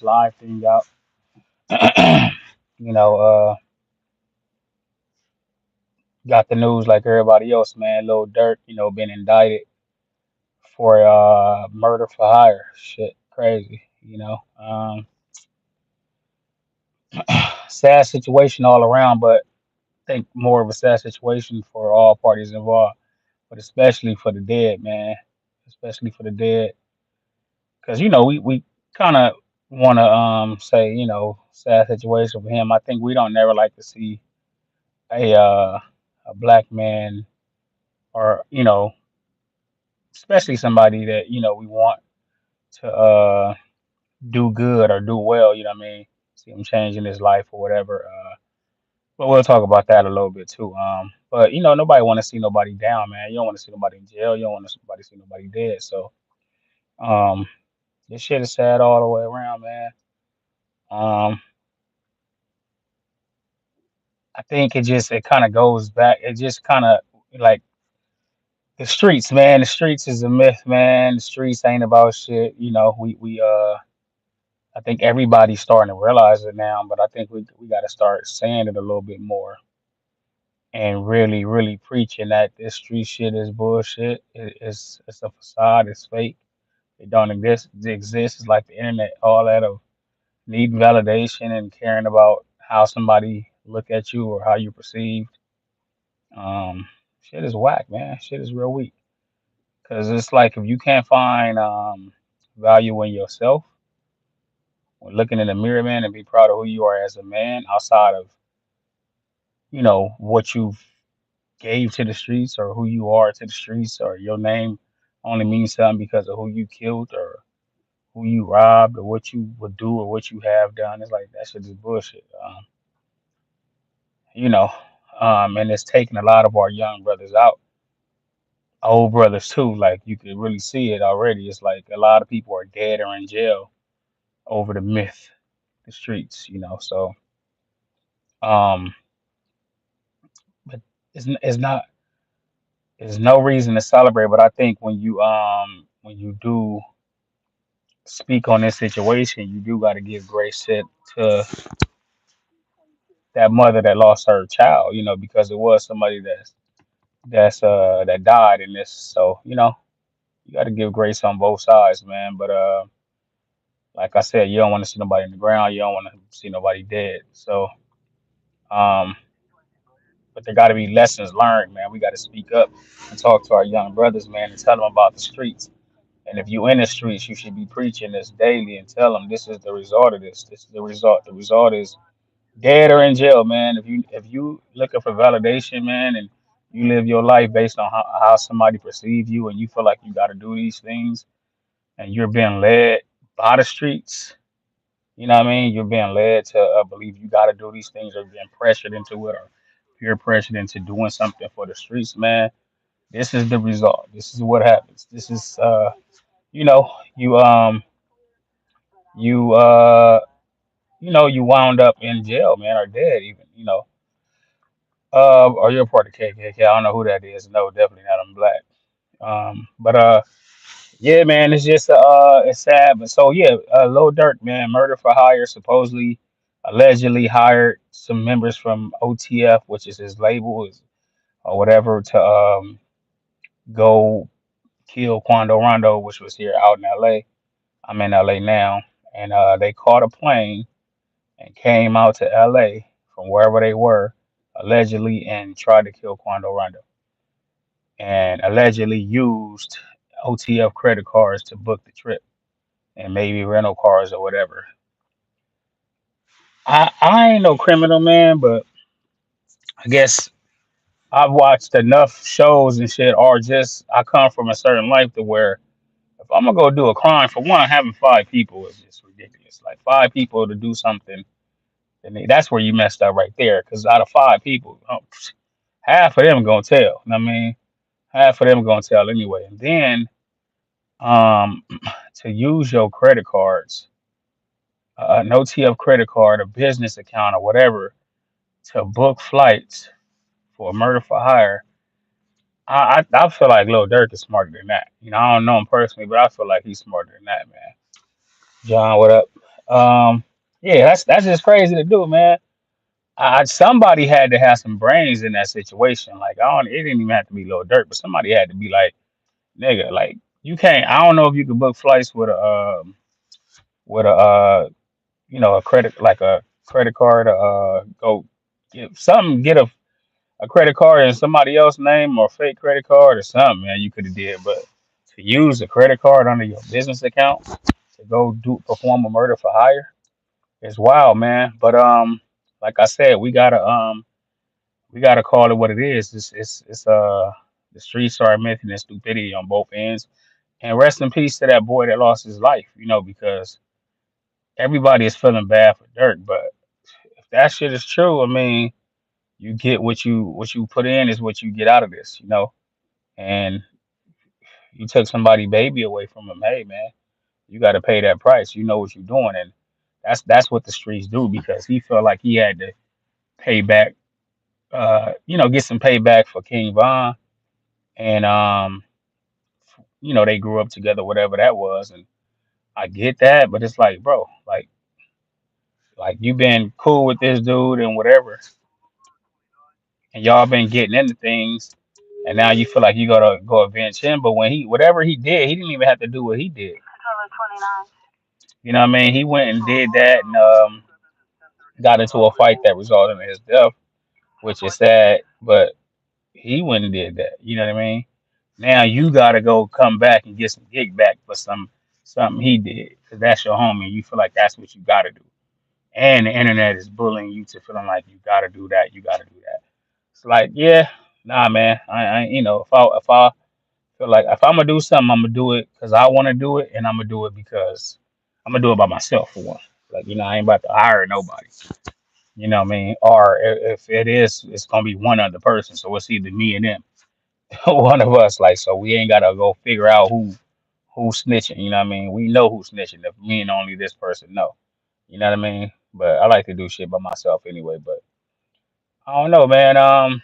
live thing out. you know, got the news like everybody else, man. Lil Durk, been indicted for murder for hire. Shit, crazy. Sad situation all around, but I think more of a sad situation for all parties involved, but especially for the dead, man. Especially for the dead, because we kind of want to say sad situation for him. I think we don't never like to see a black man, or especially somebody that we want to do good or do well. You know what I mean? See him changing his life or whatever. But we'll talk about that a little bit too. But nobody want to see nobody down, man. You don't want to see nobody in jail. You don't want to see nobody dead. So um, this shit is sad all the way around, man. Um, I think it kind of goes back. It just kind of like the streets, man. The streets is a myth, man. The streets ain't about shit. We I think everybody's starting to realize it now, but I think we got to start saying it a little bit more and really, really preaching that this street shit is bullshit. It's a facade. It's fake. It don't exist. It exists. It's like the internet. All that of needing validation and caring about how somebody look at you or how you perceived. Shit is whack, man. Shit is real weak. Cause it's like if you can't find value in yourself when looking in the mirror, man, and be proud of who you are as a man outside of what you gave to the streets or who you are to the streets, or your name only means something because of who you killed or who you robbed or what you would do or what you have done. It's like that shit is bullshit. You know, and it's taking a lot of our young brothers out, old brothers too. Like you could really see it already. It's like a lot of people are dead or in jail over the myth, the streets. So um, but it's not. There's no reason to celebrate, but I think when you do speak on this situation, you do got to give grace to that mother that lost her child, because it was somebody that died in this. So you got to give grace on both sides, man. But like I said, you don't want to see nobody in the ground. You don't want to see nobody dead. So um, but there got to be lessons learned, man. We got to speak up and talk to our young brothers, man, and tell them about the streets. And if you in the streets, you should be preaching this daily and tell them this is the result of this. This is the result. The result is dead or in jail, man. If you looking for validation, man, and you live your life based on how somebody perceive you, and you feel like you got to do these things, and you're being led by the streets, you know what I mean? You're being led to believe you got to do these things, or being pressured into it, or peer pressured into doing something for the streets, man. This is the result. This is what happens. This is you know, you you you wound up in jail, man, or dead even, or you're a part of KKK. I don't know who that is. No, definitely not. I'm black. But yeah, man, it's just it's sad. But so yeah, Lil Durk, man, murder for hire, supposedly, allegedly hired some members from OTF, which is his label, or whatever, to go kill Quando Rondo, which was here out in LA. I'm in LA now, and they caught a plane and came out to LA from wherever they were, allegedly, and tried to kill Quando Rondo, and allegedly used OTF credit cards to book the trip and maybe rental cars or whatever. I ain't no criminal, man, but I guess I've watched enough shows and shit, or just I come from a certain life to where if I'm gonna go do a crime, for one, having five people is just ridiculous. Like five people to do something, and that's where you messed up right there. Because out of five people, half of them gonna tell. You know what I mean, half of them gonna tell anyway. And then um, to use your credit cards, an OTF credit card, a business account, or whatever, to book flights for a murder for hire. I feel like Lil Durk is smarter than that. I don't know him personally, but I feel like he's smarter than that, man. John, what up? Um, yeah, that's just crazy to do, man. Somebody had to have some brains in that situation. Like I don't, it didn't even have to be Lil Durk, but somebody had to be like, nigga, like you can't. I don't know if you could book flights with a a credit like a credit card. Go get something, get a credit card in somebody else's name or fake credit card or something, man. You could have did, but to use a credit card under your business account to go do perform a murder for hire is wild, man. But like I said, we gotta call it what it is. It's the streets are admitting there's stupidity on both ends. And rest in peace to that boy that lost his life, because everybody is feeling bad for Dirk. But if that shit is true, I mean, you get what you put in is what you get out of this. And you took somebody baby away from him, hey man, you gotta pay that price. You know what you're doing. And that's what the streets do because he felt like he had to pay back get some payback for King Von. And they grew up together, whatever that was. And I get that, but it's like, bro, like you've been cool with this dude and whatever, and y'all been getting into things, and now you feel like you gotta go avenge him. But when he whatever he did, he didn't even have to do what he did. You know what I mean? He went and did that and got into a fight that resulted in his death, which is sad. But he went and did that. You know what I mean? Now you gotta go come back and get some gig back for something he did because that's your homie. You feel like that's what you gotta do. And the internet is bullying you to feeling like you gotta do that. You gotta do that. It's like, yeah, nah, man. If I feel like if I'm gonna do something, I'm gonna do it because I want to do it, and I'm gonna do it because I'm gonna do it by myself for one. Like, I ain't about to hire nobody. You know what I mean? Or if it is, it's gonna be one other person. So it's either me and them, one of us. Like, so we ain't gotta go figure out who's snitching. You know what I mean? We know who's snitching. If me and only this person know. You know what I mean? But I like to do shit by myself anyway. But I don't know, man.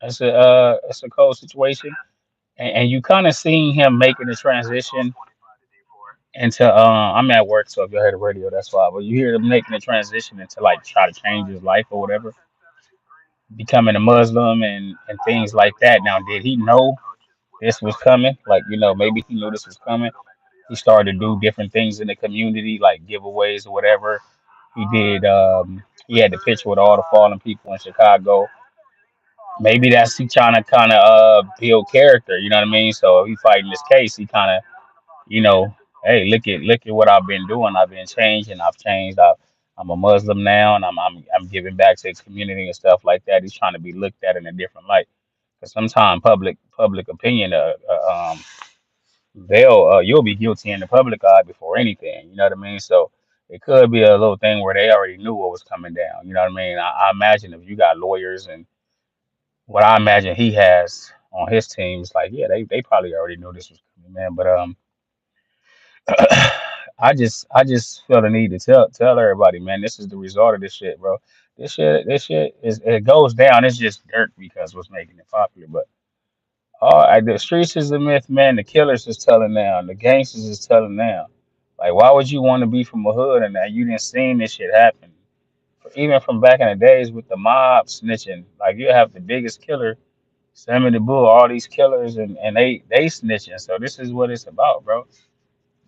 It's a cold situation, and you kind of seen him making the transition into. I'm at work, so if you heard the radio, that's why. But you hear him making the transition into like try to change his life or whatever, becoming a Muslim and things like that. Now, did he know this was coming? Like, maybe he knew this was coming. He started to do different things in the community, like giveaways or whatever. He did. He had the picture with all the fallen people in Chicago. Maybe that's he trying to kind of build character. You know what I mean? So if he fighting this case, he kind of, you know, hey, look at what I've been doing. I've been changing. I've changed. I'm a Muslim now, and I'm giving back to the community and stuff like that. He's trying to be looked at in a different light. Because sometimes public opinion, they'll you'll be guilty in the public eye before anything. You know what I mean? So it could be a little thing where they already knew what was coming down. You know what I mean? I imagine if you got lawyers and what I imagine he has on his team is like, yeah, they probably already knew this was coming, man. But I just feel the need to tell everybody, man, this is the result of this shit, bro. This shit is it goes down. It's just dirt because what's making it popular. But the streets is a myth, man. The killers is telling now. The gangsters is telling now. Like, why would you want to be from a hood and that you didn't seen this shit happen? Even from back in the days with the mob snitching, like you have the biggest killer, Sammy the Bull, all these killers, and they snitching. So this is what it's about, bro.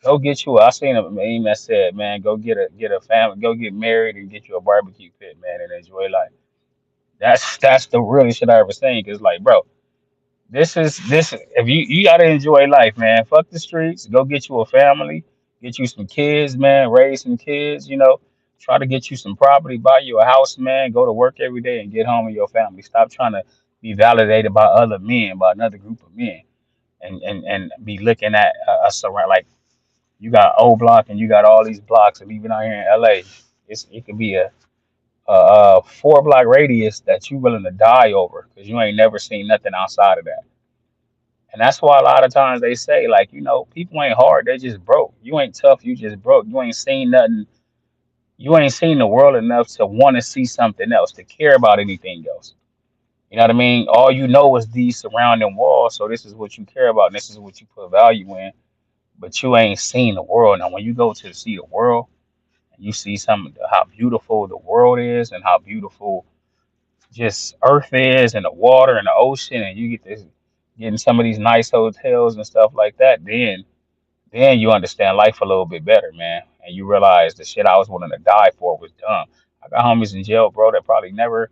Go get you. I seen a meme that said, man, go get a family, go get married and get you a barbecue pit, man, and enjoy life. That's the realest shit I ever seen. Cause like, bro, this. If you gotta enjoy life, man. Fuck the streets. Go get you a family. Get you some kids, man. Raise some kids. Try to get you some property. Buy you a house, man. Go to work every day and get home with your family. Stop trying to be validated by other men, by another group of men, and be looking at us around like you got O Block and you got all these blocks, and even out here in LA, it could be a 4 block radius that you willing to die over because you ain't never seen nothing outside of that. And that's why a lot of times they say, like, people ain't hard, they just broke. You ain't tough, you just broke. You ain't seen nothing, you ain't seen the world enough to want to see something else, to care about anything else. You know what I mean? All you know is these surrounding walls, so this is what you care about, and this is what you put value in, but you ain't seen the world. Now, when you go to see the world You see some of how beautiful the world is and how beautiful just Earth is and the water and the ocean, and you get this getting some of these nice hotels and stuff like that. Then you understand life a little bit better, man, and you realize the shit I was willing to die for was dumb. I got homies in jail, bro, that probably never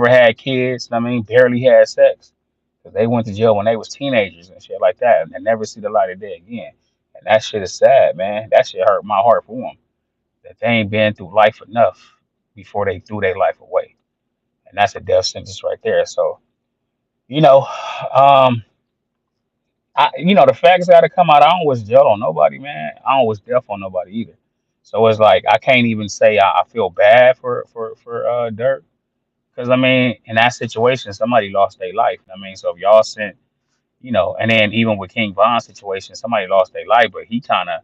had kids. I mean, barely had sex because they went to jail when they was teenagers and shit like that, and they never see the light of day again. And that shit is sad, man. That shit hurt my heart for them that they ain't been through life enough before they threw their life away, and that's a death sentence right there. So you know, um, the facts got to come out. I don't wish jail on nobody, man. I don't wish death on nobody either. So it's like I can't even say I feel bad for Dirk because I mean in that situation somebody lost their life. I mean, so if y'all sent, and then even with King Von's situation, somebody lost their life, but he kind of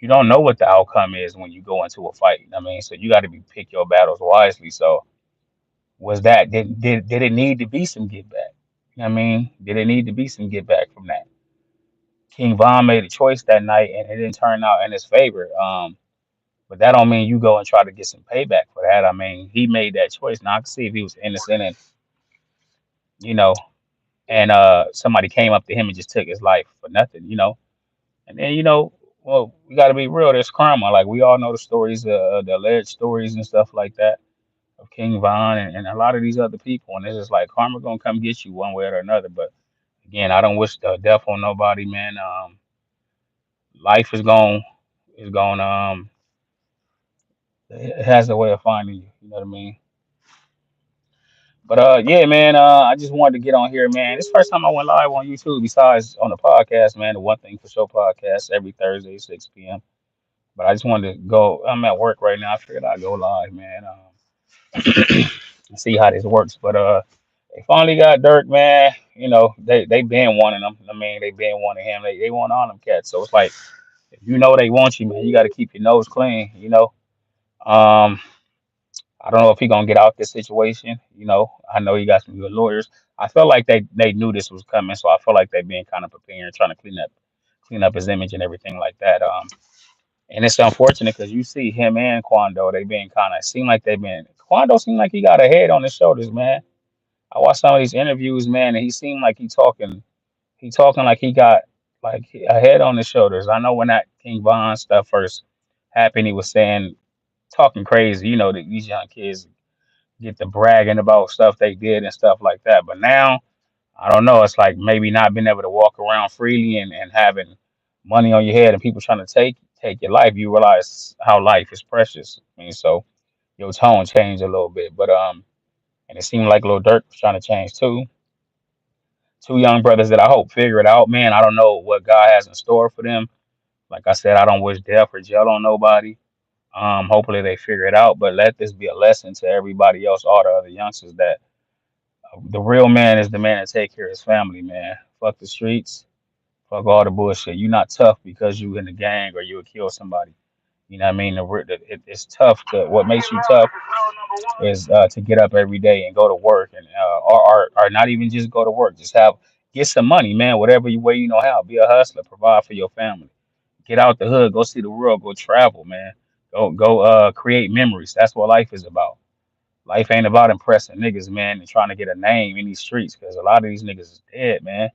you don't know what the outcome is when you go into a fight. I mean, so you got to be pick your battles wisely. So was that did it need to be some get back? I mean, did it need to be some get back from that? King Von made a choice that night and it didn't turn out in his favor. But that don't mean you go and try to get some payback for that. I mean, he made that choice. Now I can see if he was innocent and you know, and somebody came up to him and just took his life for nothing. And then well, we got to be real. There's karma. Like we all know the stories, the alleged stories and stuff like that of King Von and a lot of these other people. And it's just like karma gonna come get you one way or another. But again, I don't wish death on nobody, man. Life is going it has a way of finding you. You know what I mean? But yeah, man. I just wanted to get on here, man. This first time I went live on YouTube, besides on the podcast, man. The One Thing for Show podcast every Thursday, 6 p.m. But I just wanted to go. I'm at work right now. I figured I'd go live, man. See how this works. But they finally got Dirk, man. They been wanting him. I mean, they been wanting him. They want all them cats. So it's like if you know they want you, man, you got to keep your nose clean. Um, I don't know if he gonna get out this situation. I know he got some good lawyers. I felt like they knew this was coming, so I feel like they been kind of preparing, trying to clean up his image and everything like that. And it's unfortunate because you see him and Quando, they been kind of seem like they've been. Quando seemed like he got a head on his shoulders, man. I watched some of these interviews, man, and he seemed like he talking like he got like a head on his shoulders. I know when that King Von stuff first happened, he was saying talking crazy. That these young kids get to bragging about stuff they did and stuff like that. But now, I don't know. It's like maybe not being able to walk around freely and having money on your head and people trying to take your life. You realize how life is precious. I mean, so your tone changed a little bit. But and it seemed like Lil Durk was trying to change too. Two young brothers that I hope figure it out, man. I don't know what God has in store for them. Like I said, I don't wish death or jail on nobody. Hopefully they figure it out, but let this be a lesson to everybody else, all the other youngsters that the real man is the man that take care of his family, man. Fuck the streets, fuck all the bullshit. You're not tough because you in the gang or you would kill somebody. You know what I mean? It's tough. What makes you tough is to get up every day and go to work, and or not even just go to work. Just get some money, man. Whatever way you know how. Be a hustler. Provide for your family. Get out the hood. Go see the world. Go travel, man. Go create memories. That's what life is about. Life ain't about impressing niggas, man, and trying to get a name in these streets because a lot of these niggas is dead, man.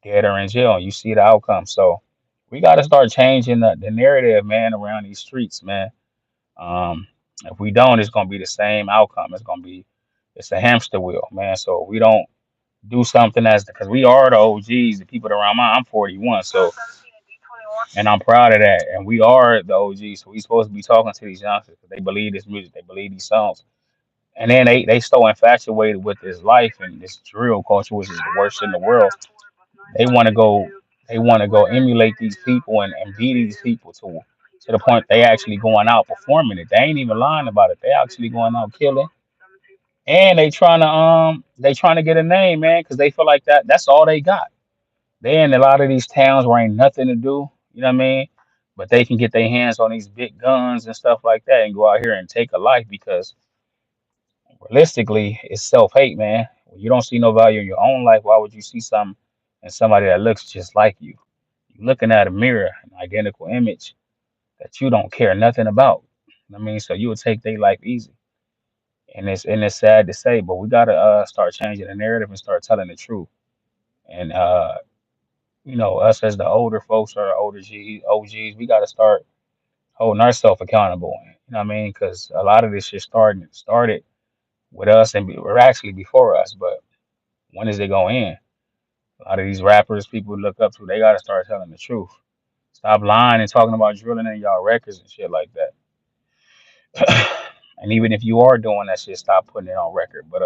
Dead or in jail. And you see the outcome. So we got to start changing the narrative, man, around these streets, man. Um, if we don't, it's gonna be the same outcome. It's a hamster wheel, man. So we don't do something as because we are the OGs, the people that around mine. I'm 41, so and I'm proud of that. And we are the OGs, so we supposed to be talking to these youngsters because they believe this music, they believe these songs. And then they so infatuated with this life and this drill culture, which is the worst in the world. They want to go, they want to go emulate these people and be these people to the point they actually going out performing it. They ain't even lying about it. They actually going out killing, and they trying to get a name, man, because they feel like that's all they got. They in a lot of these towns where ain't nothing to do. You know what I mean? But they can get their hands on these big guns and stuff like that and go out here and take a life because realistically, it's self hate, man. When you don't see no value in your own life, why would you see something in somebody that looks just like you? You're looking at a mirror, an identical image that you don't care nothing about. I mean, so you would take their life easy. And it's sad to say, but we gotta start changing the narrative and start telling the truth. And us as the older folks or the older OGs, we gotta start holding ourselves accountable. You know what I mean? Because a lot of this shit started with us and we're actually before us. But when does it go in? A lot of these rappers, people look up to, they gotta start telling the truth. Stop lying and talking about drilling in y'all records and shit like that. And even if you are doing that shit, stop putting it on record. But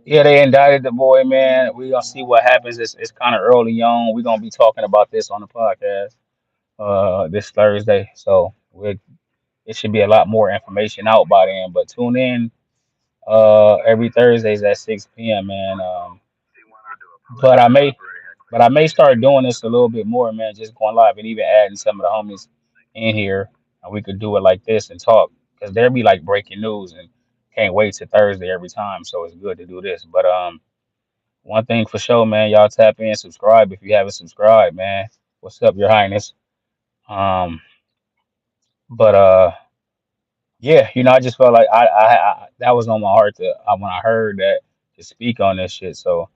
yeah, they indicted the boy, man. We gonna see what happens. It's kind of early on. We're gonna be talking about this on the podcast this Thursday. So it should be a lot more information out by then. But tune in every Thursdays at 6 p.m. man. But I may but I may start doing this a little bit more, man. Just going live and even adding some of the homies in here, and we could do it like this and talk because there be like breaking news and can't wait to Thursday every time. So it's good to do this. But one thing for sure, man. Y'all tap in, subscribe if you haven't subscribed, man. What's up, Your Highness? Um, but yeah, I just felt like I that was on my heart when I heard that to speak on this shit. So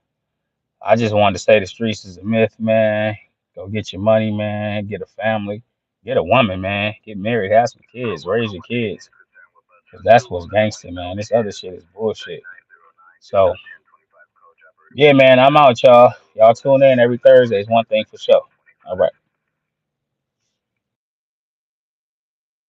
I just wanted to say the streets is a myth, man. Go get your money, man. Get a family, get a woman, man. Get married, have some kids, raise your kids. 'Cause that's what's gangster, man. This other shit is bullshit. So yeah, man, I'm out, y'all. Y'all tune in every Thursday. It's one thing for sure. All right.